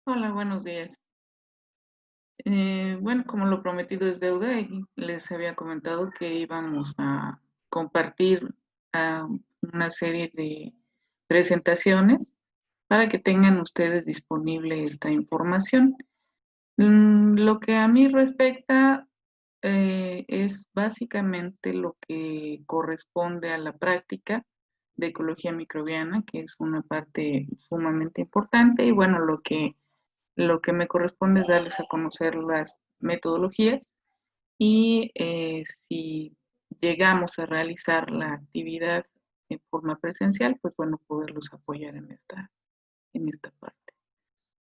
Hola, buenos días. Bueno, como lo prometido es deuda, y les había comentado que íbamos a compartir una serie de presentaciones para que tengan ustedes disponible esta información. Lo que a mí respecta es básicamente lo que corresponde a la práctica de ecología microbiana, que es una parte sumamente importante, y bueno, lo que me corresponde es darles a conocer las metodologías y si llegamos a realizar la actividad en forma presencial, pues bueno, poderlos apoyar en esta parte.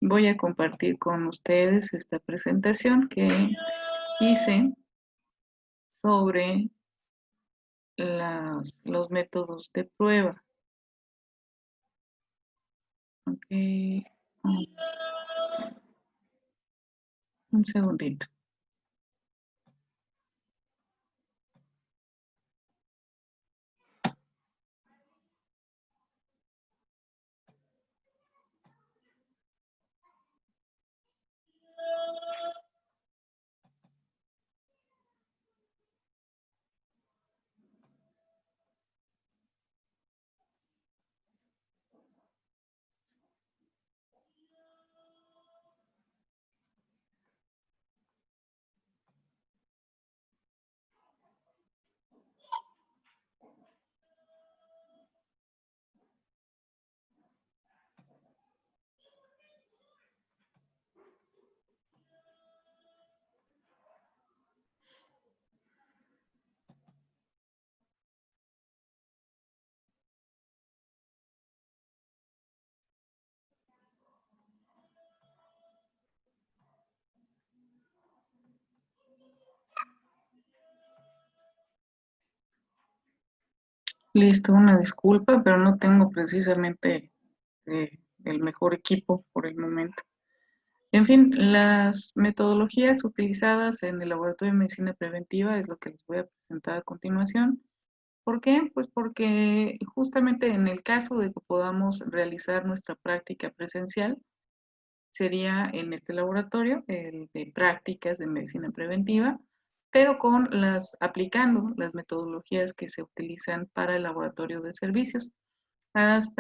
Voy a compartir con ustedes esta presentación que hice sobre los métodos de prueba. Ok, un un segundito. Listo, una disculpa, pero no tengo precisamente el mejor equipo por el momento. En fin, las metodologías utilizadas en el laboratorio de medicina preventiva es lo que les voy a presentar a continuación. ¿Por qué? Pues porque justamente en el caso de que podamos realizar nuestra práctica presencial, sería en este laboratorio, el de prácticas de medicina preventiva, pero aplicando las metodologías que se utilizan para el laboratorio de servicios. Hace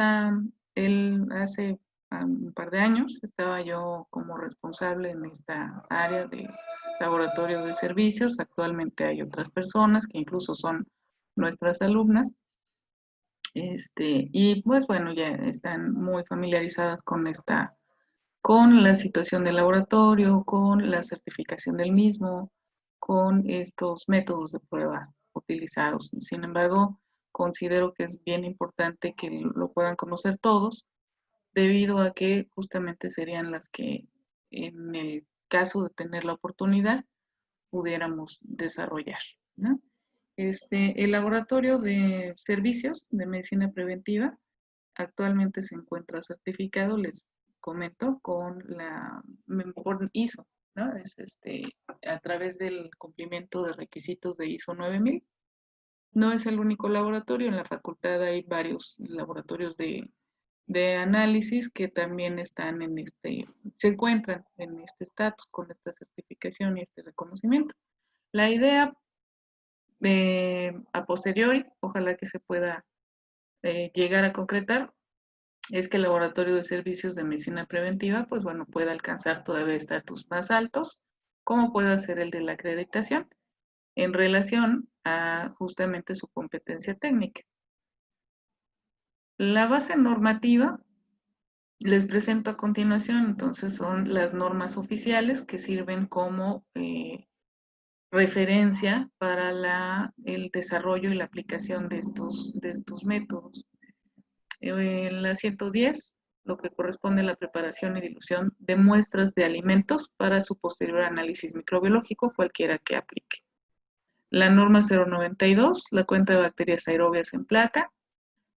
un par de años estaba yo como responsable en esta área de laboratorio de servicios. Actualmente hay otras personas que incluso son nuestras alumnas. Y pues bueno, ya están muy familiarizadas con la situación del laboratorio, con la certificación del mismo, con estos métodos de prueba utilizados. Sin embargo, considero que es bien importante que lo puedan conocer todos, debido a que justamente serían las que, en el caso de tener la oportunidad, pudiéramos desarrollar, ¿no? El laboratorio de servicios de medicina preventiva actualmente se encuentra certificado, les comento, por ISO, ¿no? A través del cumplimiento de requisitos de ISO 9000. No es el único laboratorio, en la facultad hay varios laboratorios de análisis que también se encuentran en este estatus con esta certificación y este reconocimiento. La idea a posteriori, ojalá que se pueda llegar a concretar, es que el laboratorio de servicios de medicina preventiva, pues bueno, pueda alcanzar todavía estatus más altos, como puede ser el de la acreditación, en relación a justamente su competencia técnica. La base normativa les presento a continuación, entonces son las normas oficiales que sirven como referencia para el desarrollo y la aplicación de estos métodos. En la 110, lo que corresponde a la preparación y dilución de muestras de alimentos para su posterior análisis microbiológico, cualquiera que aplique. La norma 092, la cuenta de bacterias aerobias en placa.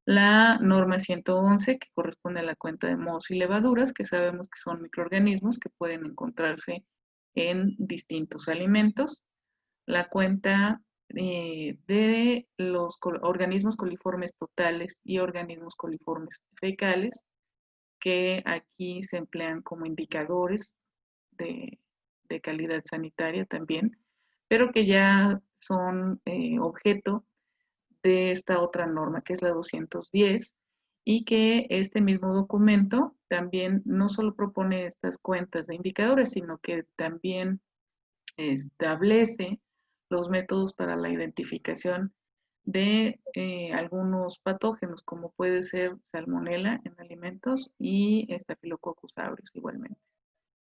La norma 111, que corresponde a la cuenta de mohos y levaduras, que sabemos que son microorganismos que pueden encontrarse en distintos alimentos. La cuenta de los organismos coliformes totales y organismos coliformes fecales, que aquí se emplean como indicadores de calidad sanitaria también, pero que ya son objeto de esta otra norma, que es la 210, y que este mismo documento también no solo propone estas cuentas de indicadores, sino que también establece los métodos para la identificación de algunos patógenos, como puede ser salmonela en alimentos y Staphylococcus aureus igualmente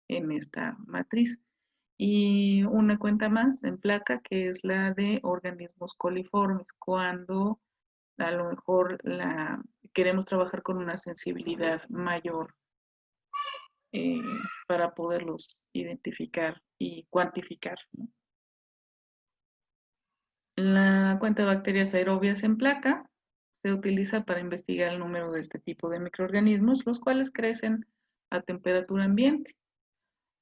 en esta matriz. Y una cuenta más en placa, que es la de organismos coliformes, cuando a lo mejor queremos trabajar con una sensibilidad mayor eh, para poderlos identificar y cuantificar, ¿no? La cuenta de bacterias aerobias en placa se utiliza para investigar el número de este tipo de microorganismos, los cuales crecen a temperatura ambiente.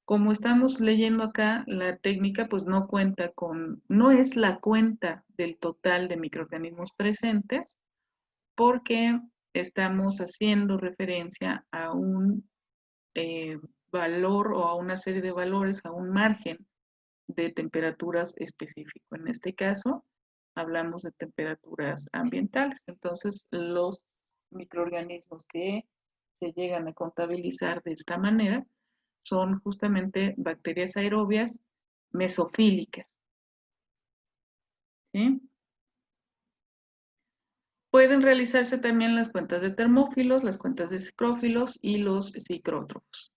Como estamos leyendo acá, la técnica pues no es la cuenta del total de microorganismos presentes, porque estamos haciendo referencia a un valor o a una serie de valores, a un margen de temperaturas específico. En este caso, hablamos de temperaturas ambientales. Entonces, los microorganismos que se llegan a contabilizar de esta manera son justamente bacterias aerobias mesofílicas, ¿sí? Pueden realizarse también las cuentas de termófilos, las cuentas de psicrófilos y los psicrótrofos.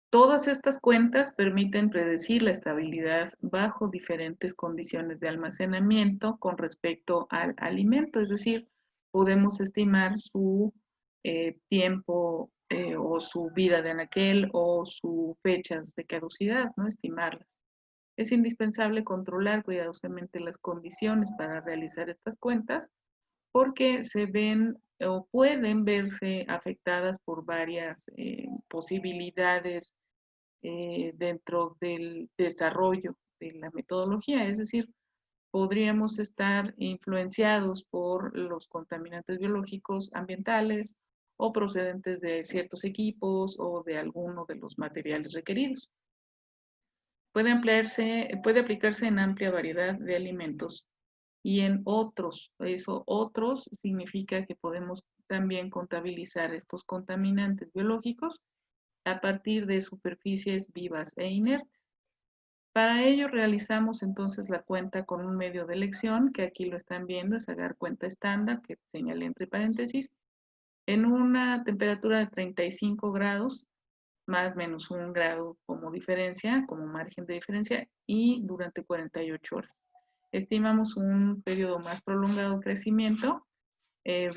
Todas estas cuentas permiten predecir la estabilidad bajo diferentes condiciones de almacenamiento con respecto al alimento, es decir, podemos estimar su tiempo o su vida de anaquel o sus fechas de caducidad, ¿no? Estimarlas. Es indispensable controlar cuidadosamente las condiciones para realizar estas cuentas porque se ven o pueden verse afectadas por varias posibilidades dentro del desarrollo de la metodología, es decir, podríamos estar influenciados por los contaminantes biológicos ambientales o procedentes de ciertos equipos o de alguno de los materiales requeridos. Puede aplicarse en amplia variedad de alimentos y en otros. Eso, otros significa que podemos también contabilizar estos contaminantes biológicos a partir de superficies vivas e inertes. Para ello realizamos entonces la cuenta con un medio de elección, que aquí lo están viendo, es agar cuenta estándar, que señalé entre paréntesis, en una temperatura de 35 grados, más o menos 1 grado como diferencia, como margen de diferencia, y durante 48 horas. Estimamos un periodo más prolongado de crecimiento, eh,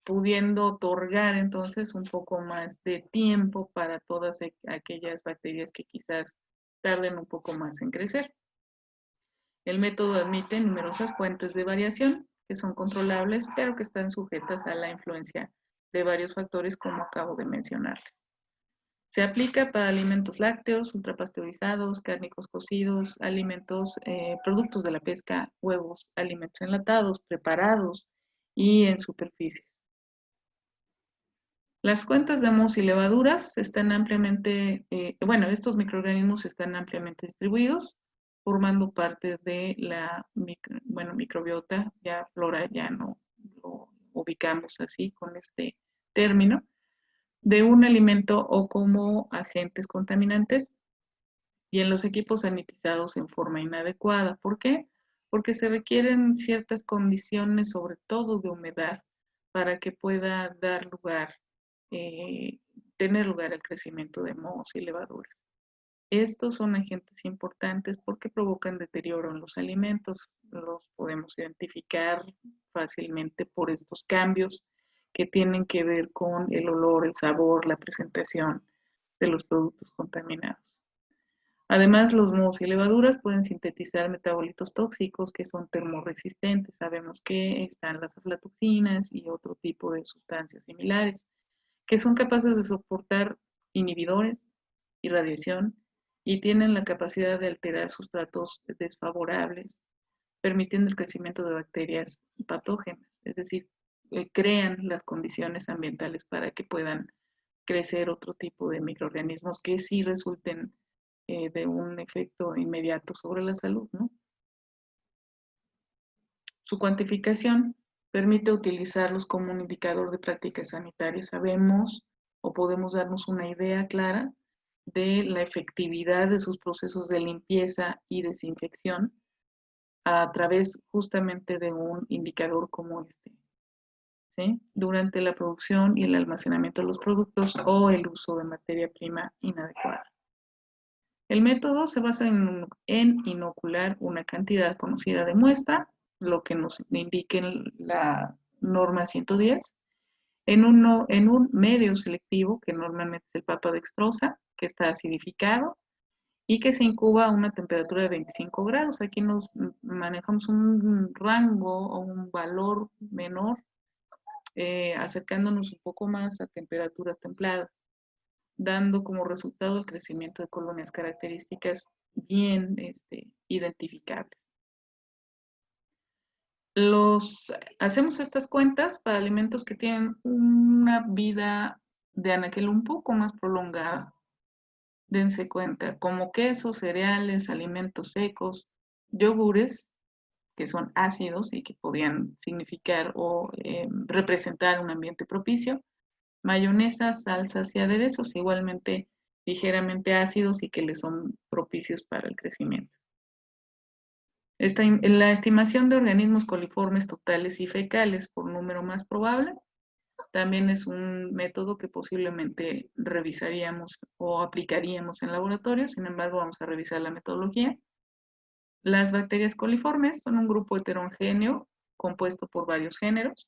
pudiendo otorgar entonces un poco más de tiempo para todas aquellas bacterias que quizás tarden un poco más en crecer. El método admite numerosas fuentes de variación que son controlables, pero que están sujetas a la influencia de varios factores como acabo de mencionarles. Se aplica para alimentos lácteos, ultrapasteurizados, cárnicos cocidos, alimentos, productos de la pesca, huevos, alimentos enlatados, preparados y en superficies. Las cuentas de mohos y levaduras están ampliamente, estos microorganismos están ampliamente distribuidos, formando parte de la microbiota, ya flora ya no lo ubicamos así con este término, de un alimento o como agentes contaminantes y en los equipos sanitizados en forma inadecuada. ¿Por qué? Porque se requieren ciertas condiciones, sobre todo de humedad, para que pueda dar lugar, eh, tener lugar el crecimiento de mohos y levaduras. Estos son agentes importantes porque provocan deterioro en los alimentos. Los podemos identificar fácilmente por estos cambios que tienen que ver con el olor, el sabor, la presentación de los productos contaminados. Además, los mohos y levaduras pueden sintetizar metabolitos tóxicos que son termorresistentes. Sabemos que están las aflatoxinas y otro tipo de sustancias similares que son capaces de soportar inhibidores y radiación y tienen la capacidad de alterar sustratos desfavorables, permitiendo el crecimiento de bacterias patógenas, es decir, crean las condiciones ambientales para que puedan crecer otro tipo de microorganismos que sí resulten de un efecto inmediato sobre la salud, ¿no? Su cuantificación permite utilizarlos como un indicador de prácticas sanitarias. Sabemos o podemos darnos una idea clara de la efectividad de sus procesos de limpieza y desinfección a través justamente de un indicador como este, ¿sí? Durante la producción y el almacenamiento de los productos o el uso de materia prima inadecuada. El método se basa en inocular una cantidad conocida de muestra, lo que nos indique la norma 110, en un medio selectivo, que normalmente es el papa dextrosa, que está acidificado y que se incuba a una temperatura de 25 grados. Aquí nos manejamos un rango o un valor menor, acercándonos un poco más a temperaturas templadas, dando como resultado el crecimiento de colonias características bien identificables. Hacemos estas cuentas para alimentos que tienen una vida de anaquel un poco más prolongada. Dense cuenta, como quesos, cereales, alimentos secos, yogures, que son ácidos y que podrían significar o representar un ambiente propicio, mayonesas, salsas y aderezos igualmente ligeramente ácidos y que les son propicios para el crecimiento. La estimación de organismos coliformes totales y fecales por número más probable también es un método que posiblemente revisaríamos o aplicaríamos en laboratorio. Sin embargo, vamos a revisar la metodología. Las bacterias coliformes son un grupo heterogéneo compuesto por varios géneros.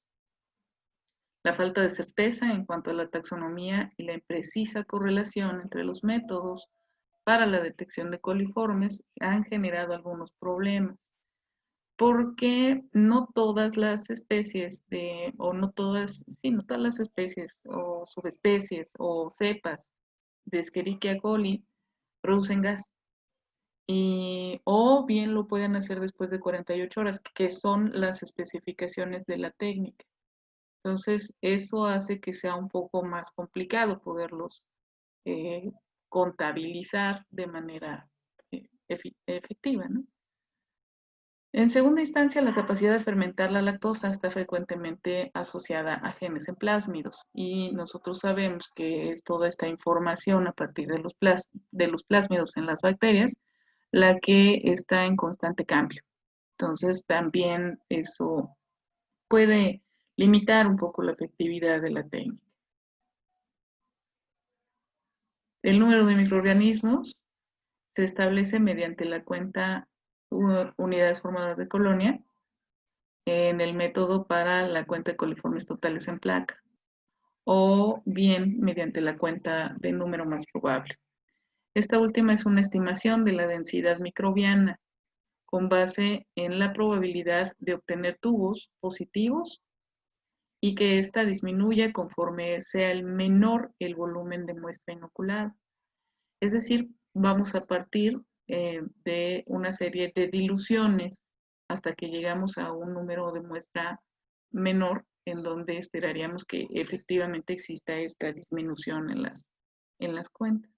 La falta de certeza en cuanto a la taxonomía y la imprecisa correlación entre los métodos para la detección de coliformes han generado algunos problemas, porque no todas las especies no todas las especies o subespecies o cepas de Escherichia coli producen gas. O bien lo pueden hacer después de 48 horas, que son las especificaciones de la técnica. Entonces, eso hace que sea un poco más complicado poderlos eh, contabilizar de manera efectiva, ¿no? En segunda instancia, la capacidad de fermentar la lactosa está frecuentemente asociada a genes en plásmidos y nosotros sabemos que es toda esta información a partir de los plásmidos en las bacterias la que está en constante cambio. Entonces, también eso puede limitar un poco la efectividad de la técnica. El número de microorganismos se establece mediante la cuenta unidades formadoras de colonia en el método para la cuenta de coliformes totales en placa, o bien mediante la cuenta de número más probable. Esta última es una estimación de la densidad microbiana con base en la probabilidad de obtener tubos positivos y que ésta disminuya conforme sea el menor el volumen de muestra inoculada. Es decir, vamos a partir de una serie de diluciones hasta que llegamos a un número de muestra menor en donde esperaríamos que efectivamente exista esta disminución en las cuentas.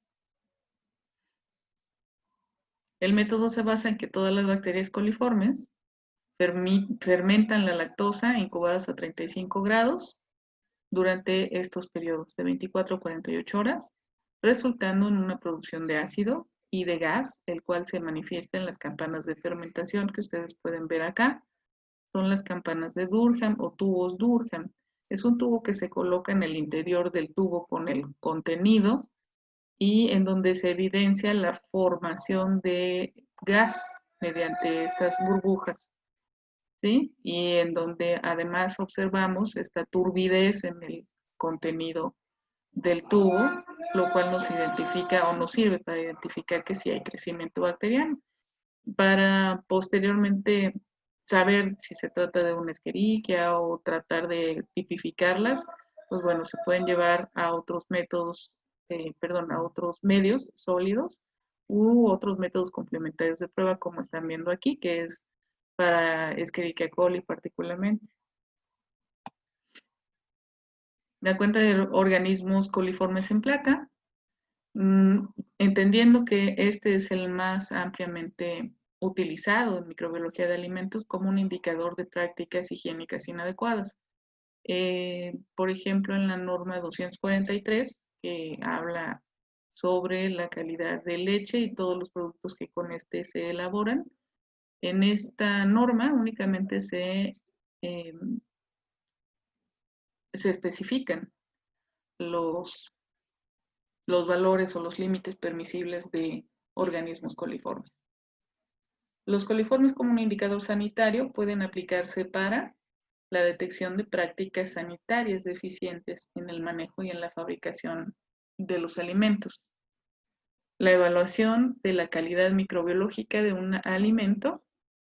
El método se basa en que todas las bacterias coliformes fermentan la lactosa incubadas a 35 grados durante estos periodos de 24 a 48 horas, resultando en una producción de ácido y de gas, el cual se manifiesta en las campanas de fermentación que ustedes pueden ver acá. Son las campanas de Durham o tubos Durham. Es un tubo que se coloca en el interior del tubo con el contenido y en donde se evidencia la formación de gas mediante estas burbujas, ¿sí? Y en donde además observamos esta turbidez en el contenido del tubo, lo cual nos identifica o nos sirve para identificar que sí hay crecimiento bacteriano. Para posteriormente saber si se trata de una Escherichia o tratar de tipificarlas, pues bueno, se pueden llevar a otros métodos, a otros medios sólidos u otros métodos complementarios de prueba, como están viendo aquí, que es para Escherichia coli particularmente. Da cuenta de organismos coliformes en placa, entendiendo que este es el más ampliamente utilizado en microbiología de alimentos como un indicador de prácticas higiénicas inadecuadas. Por ejemplo, en la norma 243, que habla sobre la calidad de leche y todos los productos que con este se elaboran, en esta norma únicamente eh, se especifican los, los valores o los límites permisibles de organismos coliformes. Los coliformes como un indicador sanitario pueden aplicarse para la detección de prácticas sanitarias deficientes en el manejo y en la fabricación de los alimentos, la evaluación de la calidad microbiológica de un alimento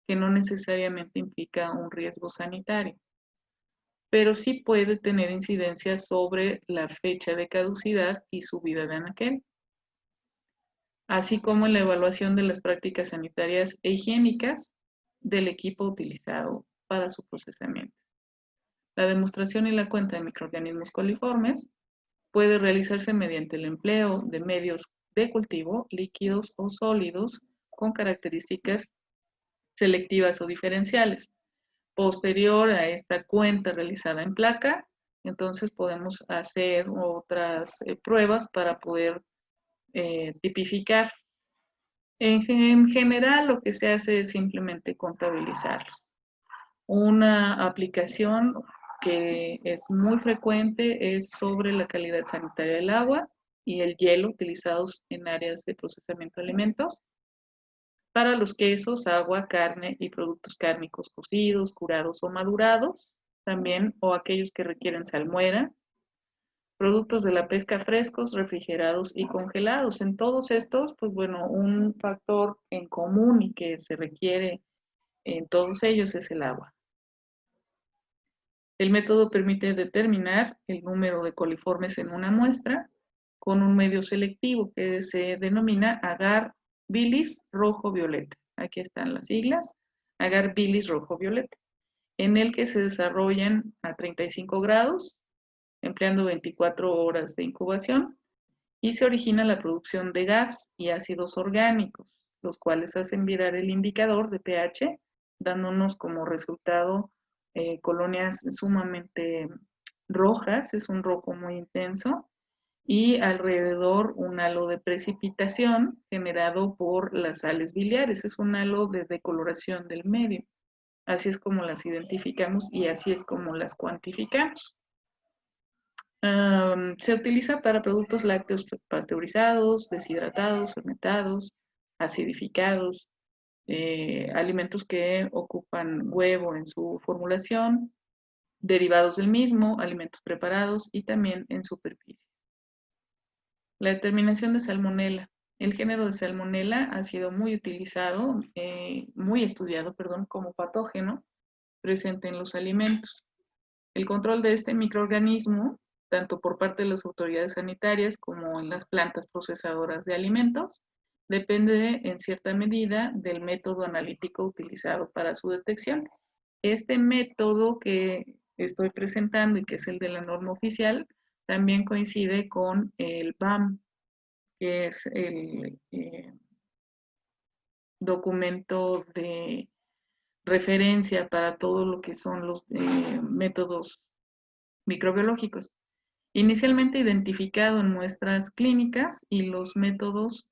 que no necesariamente implica un riesgo sanitario, pero sí puede tener incidencia sobre la fecha de caducidad y su vida de anaquel, así como la evaluación de las prácticas sanitarias e higiénicas del equipo utilizado para su procesamiento. La demostración y la cuenta de microorganismos coliformes puede realizarse mediante el empleo de medios de cultivo líquidos o sólidos con características selectivas o diferenciales. Posterior a esta cuenta realizada en placa, entonces podemos hacer otras pruebas para poder tipificar. En general, lo que se hace es simplemente contabilizarlos. Una aplicación que es muy frecuente es sobre la calidad sanitaria del agua y el hielo utilizados en áreas de procesamiento de alimentos. Para los quesos, agua, carne y productos cárnicos cocidos, curados o madurados, también, o aquellos que requieren salmuera, productos de la pesca frescos, refrigerados y congelados. En todos estos, pues bueno, un factor en común y que se requiere en todos ellos es el agua. El método permite determinar el número de coliformes en una muestra con un medio selectivo que se denomina agar-bilis rojo-violeta. Aquí están las siglas, agar-bilis rojo-violeta, en el que se desarrollan a 35 grados, empleando 24 horas de incubación, y se origina la producción de gas y ácidos orgánicos, los cuales hacen virar el indicador de pH, dándonos como resultado colonias sumamente rojas, es un rojo muy intenso, y alrededor un halo de precipitación generado por las sales biliares, es un halo de decoloración del medio. Así es como las identificamos y así es como las cuantificamos. Se utiliza para productos lácteos pasteurizados, deshidratados, fermentados, acidificados, alimentos que ocupan huevo en su formulación, derivados del mismo, alimentos preparados y también en superficies. La determinación de salmonela. El género de salmonela ha sido muy utilizado, muy estudiado, perdón, como patógeno presente en los alimentos. El control de este microorganismo, tanto por parte de las autoridades sanitarias como en las plantas procesadoras de alimentos, depende en cierta medida del método analítico utilizado para su detección. Este método que estoy presentando y que es el de la norma oficial, también coincide con el BAM, que es el documento de referencia para todo lo que son los métodos microbiológicos. Inicialmente identificado en muestras clínicas y los métodos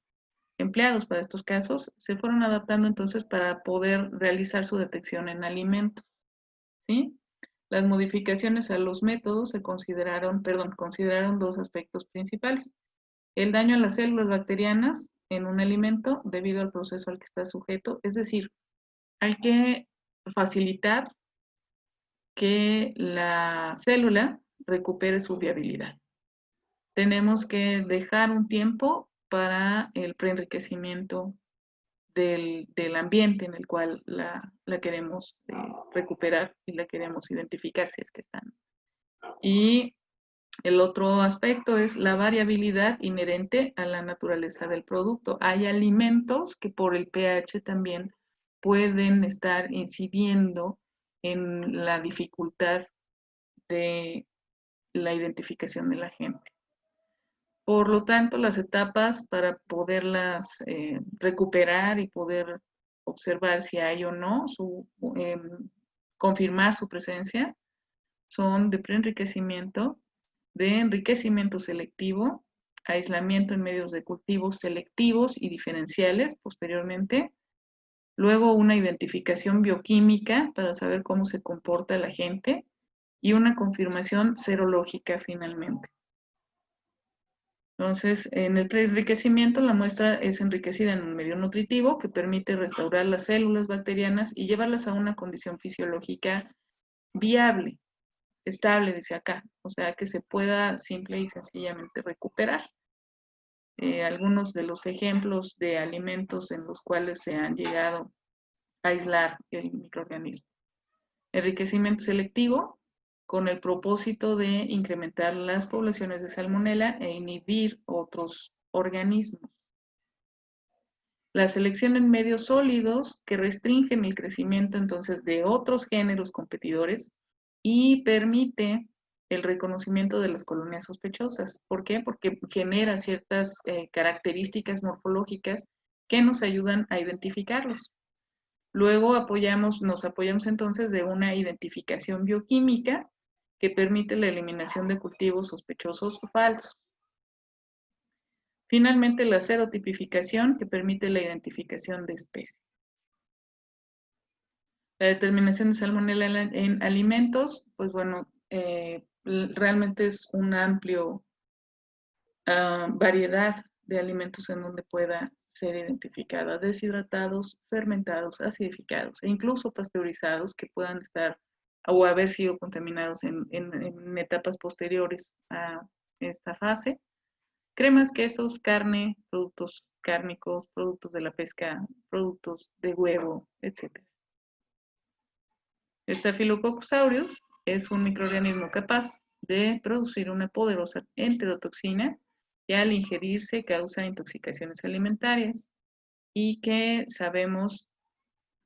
empleados para estos casos se fueron adaptando entonces para poder realizar su detección en alimentos, ¿sí? Las modificaciones a los métodos consideraron dos aspectos principales. El daño a las células bacterianas en un alimento debido al proceso al que está sujeto, es decir, hay que facilitar que la célula recupere su viabilidad. Tenemos que dejar un tiempo para el preenriquecimiento del ambiente en el cual la queremos recuperar y la queremos identificar si es que están. Y el otro aspecto es la variabilidad inherente a la naturaleza del producto. Hay alimentos que por el pH también pueden estar incidiendo en la dificultad de la identificación de la gente. Por lo tanto, las etapas para poderlas recuperar y poder observar si hay o no, confirmar su presencia, son de preenriquecimiento, de enriquecimiento selectivo, aislamiento en medios de cultivo selectivos y diferenciales posteriormente, luego una identificación bioquímica para saber cómo se comporta la gente y una confirmación serológica finalmente. Entonces, en el preenriquecimiento la muestra es enriquecida en un medio nutritivo que permite restaurar las células bacterianas y llevarlas a una condición fisiológica viable, estable, dice acá, o sea, que se pueda simple y sencillamente recuperar. Algunos de los ejemplos de alimentos en los cuales se han llegado a aislar el microorganismo. Enriquecimiento selectivo con el propósito de incrementar las poblaciones de salmonela e inhibir otros organismos. La selección en medios sólidos que restringen el crecimiento entonces de otros géneros competidores y permite el reconocimiento de las colonias sospechosas. ¿Por qué? Porque genera ciertas características morfológicas que nos ayudan a identificarlos. Luego nos apoyamos entonces de una identificación bioquímica que permite la eliminación de cultivos sospechosos o falsos. Finalmente, la serotipificación que permite la identificación de especies. La determinación de salmonela en alimentos, pues bueno, realmente es un amplio variedad de alimentos en donde pueda ser identificada, deshidratados, fermentados, acidificados e incluso pasteurizados que puedan estar o haber sido contaminados en etapas posteriores a esta fase. Cremas, quesos, carne, productos cárnicos, productos de la pesca, productos de huevo, etc. Staphylococcus aureus es un microorganismo capaz de producir una poderosa enterotoxina que al ingerirse causa intoxicaciones alimentarias y que sabemos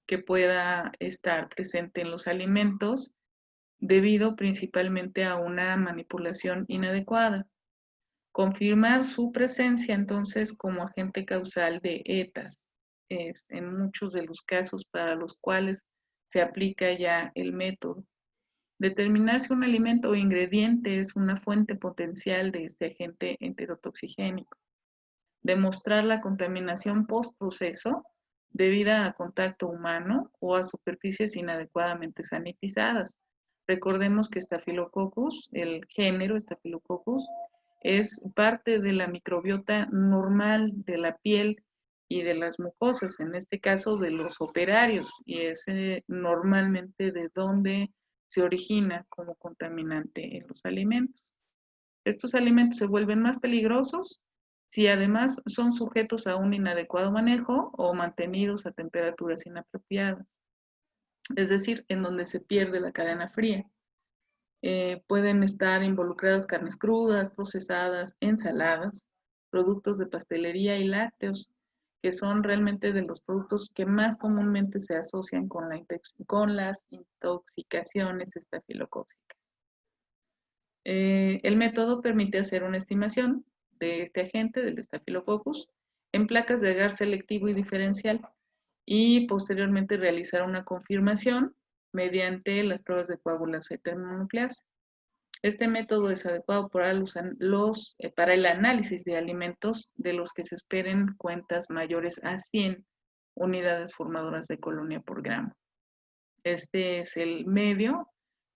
que pueda estar presente en los alimentos debido principalmente a una manipulación inadecuada. Confirmar su presencia entonces como agente causal de ETAs es en muchos de los casos para los cuales se aplica ya el método. Determinar si un alimento o ingrediente es una fuente potencial de este agente enterotoxigénico. Demostrar la contaminación postproceso debida a contacto humano o a superficies inadecuadamente sanitizadas. Recordemos que Staphylococcus, el género Staphylococcus, es parte de la microbiota normal de la piel y de las mucosas, en este caso de los operarios, y es normalmente de donde se origina como contaminante en los alimentos. Estos alimentos se vuelven más peligrosos si además son sujetos a un inadecuado manejo o mantenidos a temperaturas inapropiadas, es decir, en donde se pierde la cadena fría. Pueden estar involucradas carnes crudas, procesadas, ensaladas, productos de pastelería y lácteos, que son realmente de los productos que más comúnmente se asocian con las intoxicaciones estafilocócicas. El método permite hacer una estimación de este agente, del Staphylococcus, en placas de agar selectivo y diferencial y posteriormente realizar una confirmación mediante las pruebas de coagulación termonucleasa. Este método es adecuado para el análisis de alimentos de los que se esperen cuentas mayores a 100 unidades formadoras de colonia por gramo. Este es el medio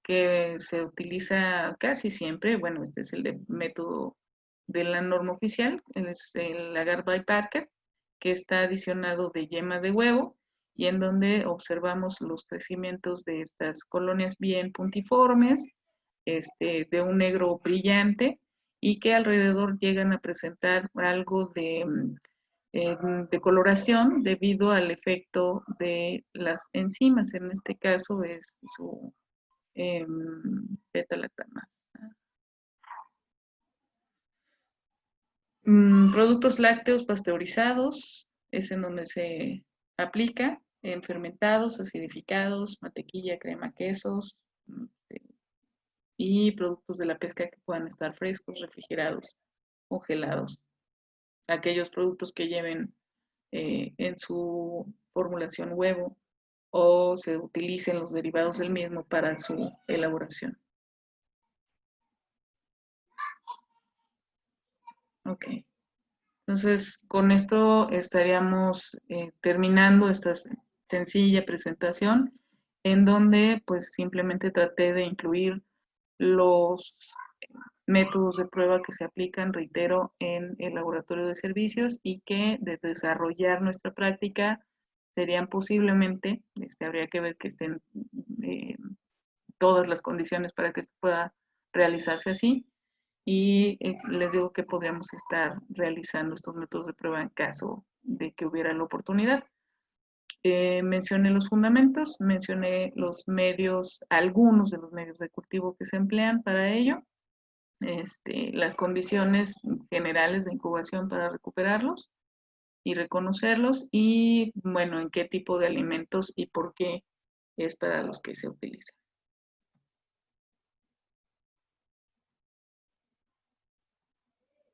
que se utiliza casi siempre. Bueno, este es el método de la norma oficial, es el agar by Parker, que está adicionado de yema de huevo y en donde observamos los crecimientos de estas colonias bien puntiformes, de un negro brillante y que alrededor llegan a presentar algo de coloración debido al efecto de las enzimas. En este caso es su beta-lactamasa. Productos lácteos pasteurizados es en donde se aplica en fermentados, acidificados, mantequilla, crema, quesos y productos de la pesca que puedan estar frescos, refrigerados, congelados. Aquellos productos que lleven en su formulación huevo o se utilicen los derivados del mismo para su elaboración. Ok. Entonces, con esto estaríamos terminando esta sencilla presentación en donde pues simplemente traté de incluir los métodos de prueba que se aplican, reitero, en el laboratorio de servicios y que de desarrollar nuestra práctica serían posiblemente, habría que ver que estén eh, todas las condiciones para que esto pueda realizarse así, y les digo que podríamos estar realizando estos métodos de prueba en caso de que hubiera la oportunidad. Mencioné los fundamentos, mencioné los medios, algunos de los medios de cultivo que se emplean para ello, las condiciones generales de incubación para recuperarlos y reconocerlos y, bueno, en qué tipo de alimentos y por qué es para los que se utilizan.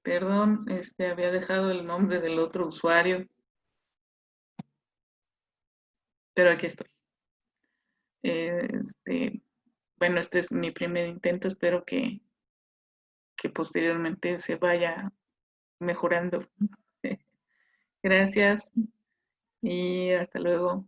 Perdón, había dejado el nombre del otro usuario, pero aquí estoy. Bueno, este es mi primer intento, espero que posteriormente se vaya mejorando. Gracias y hasta luego.